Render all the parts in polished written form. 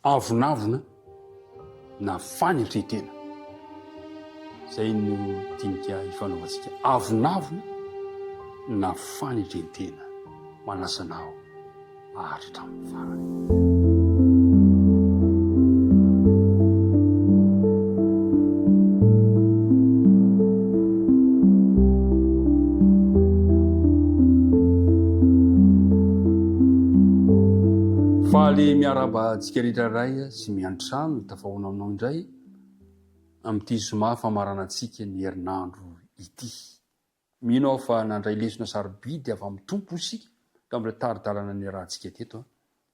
avonavona na fanitretena. Zay no dinika ifanaovantsika avonavona na fanitretena. Manasanao aharitra amin'ny farany. Faly miaraba antsika rehetra ray sy miantrano tafahoana aminao indray amin'ity zoma famarana antsika ny herinandro ity. Mino aho fa nandray lesona sarobidy avy amin'ny tompo isika ka amin'ilay taridalana ny rahantsika teto.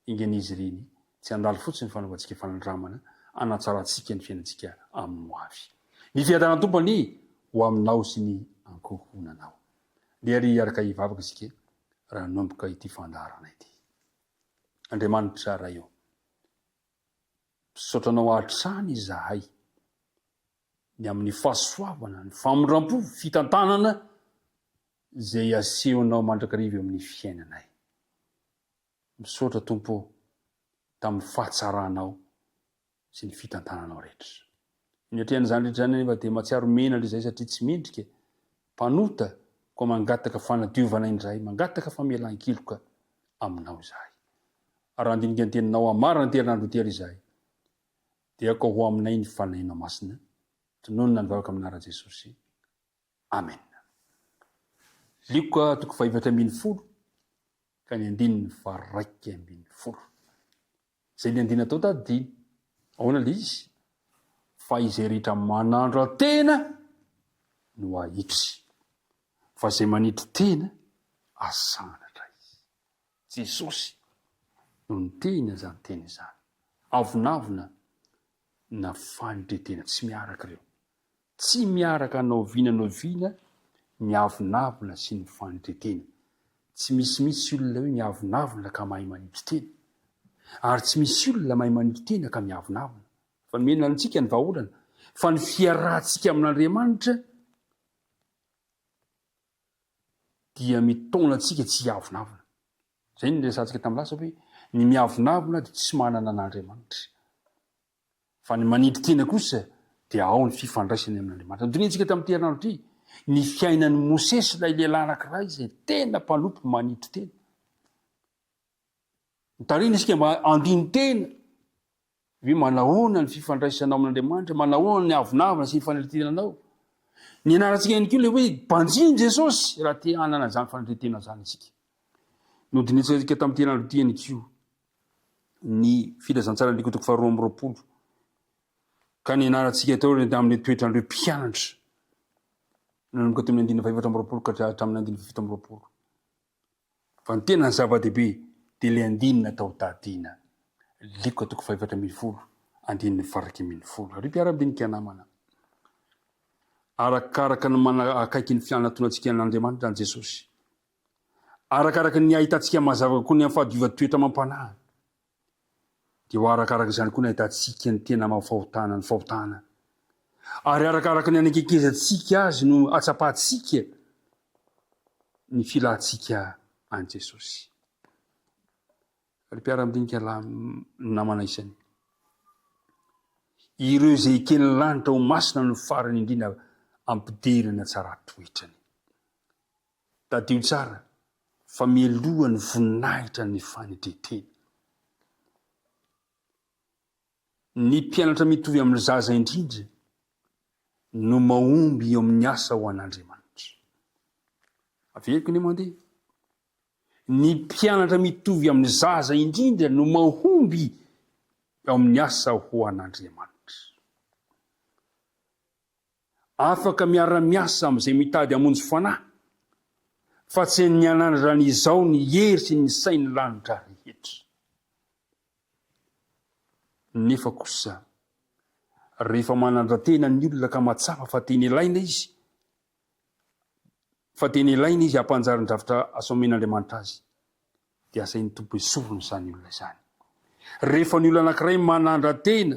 Ingan'izy ireny tsy handalo fotsiny fanaovantsika fanandramana anatsaratsika ny fiainantsika amin'ny ho avy. Ny fiadanany tompony ho aminao sy ny ankohonanao. Lery araka hivavaka isika raha nomboka ity fandarana ity. Andriamanitra ray eo, misaotranao hatrany izahay ny amin'ny fahasoavana, ny famondram-po, fitantanana zay asehonao mandrakariva amin'ny fiainanay. Misaotra Tompo tamin'ny fahatsaranao sy ny fitantananao rehetra. Ny atrehan'izany rehetra zany nefa dia mahatsiaro mena ilay izay satria tsy mendrika mpanota koa mangataka fanadiovana indray, mangataka famelan-kiloka aminao izahay. Raha andinika ny teninao amarana ny herinandro tery izahay, dia ako ho aminay ny fanaina masina, tononona ny vavaka amin'ara Jesosy. Amen. Likoka toko 410 ka ny andininy 220. Zay ny andina tao tadiny. Ahoana le izy? Fa izay rehetra manandro atena no ahitry. Fa zay manitry tena asanatra izy. Jesosy no niteny zany teny zany. Avonavona na fanitretena, tsy miaraka ireo. Tsy miaraka naoviana ny avonavona sy ny fanitretena. Tsy misy olona hoe miavonavona ka mahay manitry tena. Ary tsy misy olona mahay manitry tena ka miavonavona. Fa nomena antsika ny vahaolana fa ny fiarahantsika amin'Andriamanitra dia mitona antsika tsy hiavonavona. Zay ny resantsika tamin'ny lasa hoe ny miavonavona dia tsy manana an'Andriamanitra. Fa ny manitry tena kosa dia ao ny fifandraisany amin'Andriamanitra. Nodinitsika tamin'ny herinandro ity ny fiainan'ny Mosesy ilay lehilahy anankiray izay tena mpanompo manitry tena. Nitarina isika mba andiny tena hoe manahoana ny fifandraisanao amin'Andriamanitra, manahoana ny avonavona sy ny fanitrenanao. Ny anarantsika ihany koa ilay hoe banjiny Jesosy raha te hanana izany fanitretena izany isika. Nodinitsika tamin'ny herinandro ity ihany koa ny filazantsara ny toko 220 ka ny anarantsika tao amin'ny toetrandreo mpianatra nanomboka tamin'ny 420 ka hatramin'ny 720. Fa ny tena ny zava-dehibe dia ilay andinina tao tadina. Likoka toko 410 andininy 220. Ary mpiara-midinika namana. Arakaraka ny akaiky ny fianatoantsika n'Andriamanitra ny Jesosy. Arakaraka ny ahitantsika mazava koa ny amin'ny fahadiova-toetra mampanahy. Dia ho arakaraka izany koa ny ahitantsika ny tena mahafahotana ny fahotana. Ary arakaraka ny anakekezantsika azy no atsapahantsika ny filahantsika an Jesosy. Ary mpiara-midinika namana isany. Ireo izay eken'ny lanitra ho masina no farany indrindra ampidirana tsara toetrany. Tadio tsara fa mialohan'ny voninahitra ny fanitretena. Ny mpianatra mitovy amin'ny zaza indrindra no mahomby eo amin'ny asa ho an'Andriamanitra. Averiko ny mandeha. Ny mpianatra mitovy amin'ny zaza indrindra no mahomby eo amin'ny asa ho an'Andriamanitra. Afaka miara-miasa amin'izay mitady hamonjy fanahy, fa tsy ny anandrana izao ny hery sy ny sainy lanitra rehetra. Nefa kosa rehefa manandra-tena ny olona ka matsapa fa teny ilaina izy, hampanjary-dravitra asomen'Andriamanitra azy, dia asain'ny tompo isorony izany olona izany. Rehefa ny olona anankiray manandra-tena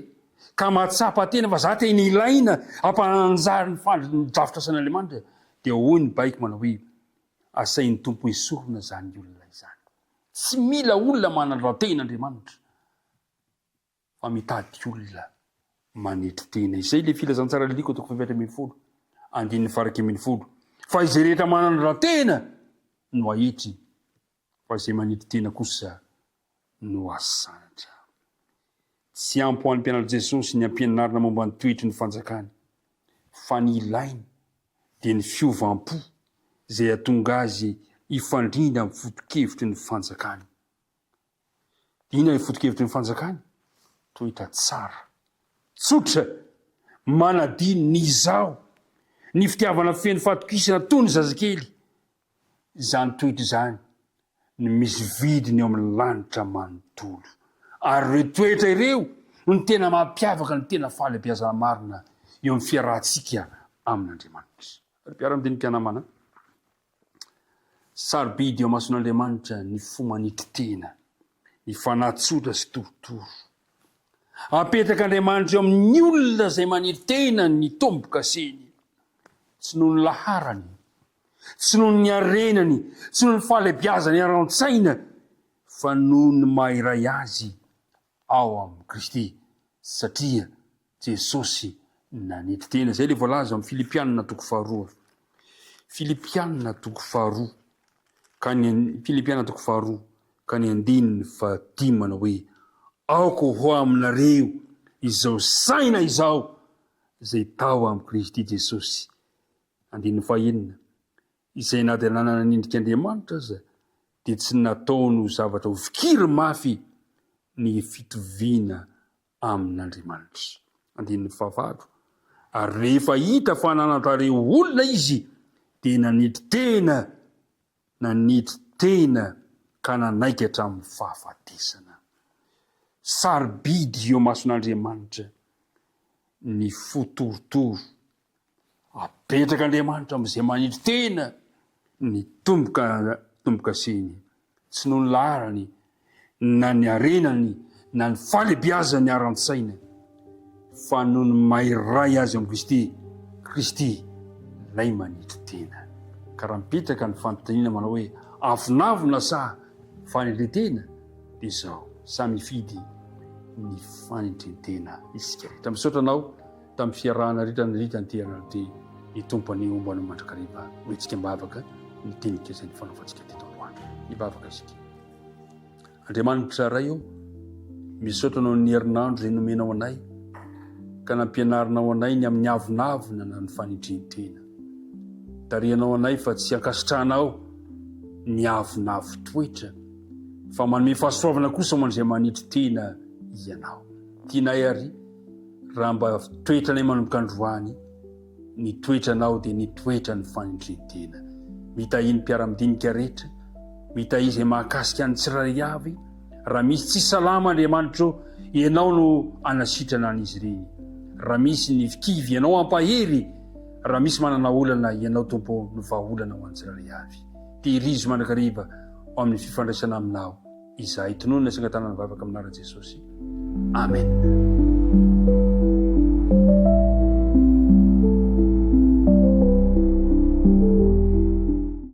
ka matsapa tena fa za teny ilaina hampanjary ny dravitra asan'Andriamanitra, dia hoy ny baiko manao hoe asain'ny tompo isorona izany olona izany. Tsy mila olona manandra-tena Andriamanitra fa mitady olona manetry tena. Izay le filazantsara leliko toko fevatra ambin'ny folo andininy faraky ambin'ny folo. Fa izay rehetra manana raha tena no ahitry, fa izay manetry tena kosa no asanatra. Tsy ampy ho an'ny mpianatra Jesosy ny ampianarina momba ny toetry ny fanjakany, fa ny ilainy dia ny fiovam-po izay atonga azy ifandrina amin'ny foto-kevitry ny fanjakany. Ina ny foto-kevitry ny fanjakany? Toetra tsara, tsotra, manadiny ny izao, ny fitiavana feno fatokisana toy ny zazakely. Izany toetra izany ny misy vidiny eo amin'ny lanitra manontolo. Ary ireo toetra ireo no tena mampiavaka ny tena fahalebiazana marina eo amin'ny fiarahantsika amin'Andriamanitra. Mpiara-midinim-pianamana, sarobidy eo mason'Andriamanitra ny fo manitry tena, ny fanahy-tsotra sy torotoro. Apetraka Andriamanitra eo amin'ny olona izay manitry tena ny tombo-kaseny, tsy noho ny laharany, tsy noho ny arenany, tsy noho ny fahalebiazany ara-tsaina, fa noho ny mahiray azy ao amin'ny Kristy, satria Jesosy nanitry tena. Zay le voalaza amin'ny Filipianina toko faharoa. Filipianina toko faharoa ka ny andininy fahadimy manao hoe: aoko ho aminareo izao saina izao izay tao amin'ny Kristy Jesosy. Andininy fahaenina: izay na dia nanana nindrik'Andriamanitra aza dia tsy nataony ho zavatra ho fikiry mafy ny fitoviana amin'Andriamanitra. Andininy fahafahatra: ary rehefa hita fa nanantareo olona izy dia nanitry tena ka nanaikatra amin'ny fahafatesana. Sarobidy eo mason'Andriamanitra ny fotorotoro. Apetraka Andriamanitra amin'izay manitry tena ny tombo-kaseny, tsy noho ny laharany, na ny arenany, na ny fahalebiazany ara-tsaina, fa noho ny mahiray azy amin'ny Kristy lay manitry tena. Ka raha mipetraka ny fanontaniana manao hoe avinavina sa fanitretena, dia izao samy mifidy ny fanitretena isika rehetra. Misaotra anao tamin'ny fiarahana rehetra nytena ty ny tompony ombany mandrakariva hoentsika mbavaka ny tenika izay ny fanaovantsika teto androany. Mibavaka isika. Andriamanitra ray eo, misaotra anao ny herinandro izay nomenao anay, ka nampianarinao anay ny amin'ny avinavina na ny fanitretena. Tarihanao anay fa tsy ankasitrahanao ny avinavo toetra, fa manome fahasoavana kosa ho an'izay manitry tena ianao. Tianay ary raha mba toetranay manomboka androany, ny toetranao dia ny toetra ny fanitretena. Mitahiny mpiara-midinika rehetra, mitahy izay mahakasika ny tsirairay avy, raha misy tsy salama Andriamanitra, ianao no anasitrana an'izy ireny. Raha misy ny fikivy, ianao ampahery. Raha misy manana olana, ianao tompo no vahaolana ho an'ny tsirairay avy. Tehirizo mandrakariva ao amin'ny fifandraisana aminao. Izahay tonoana sangatanana vavaka amin'anarana Jesosy. Amen.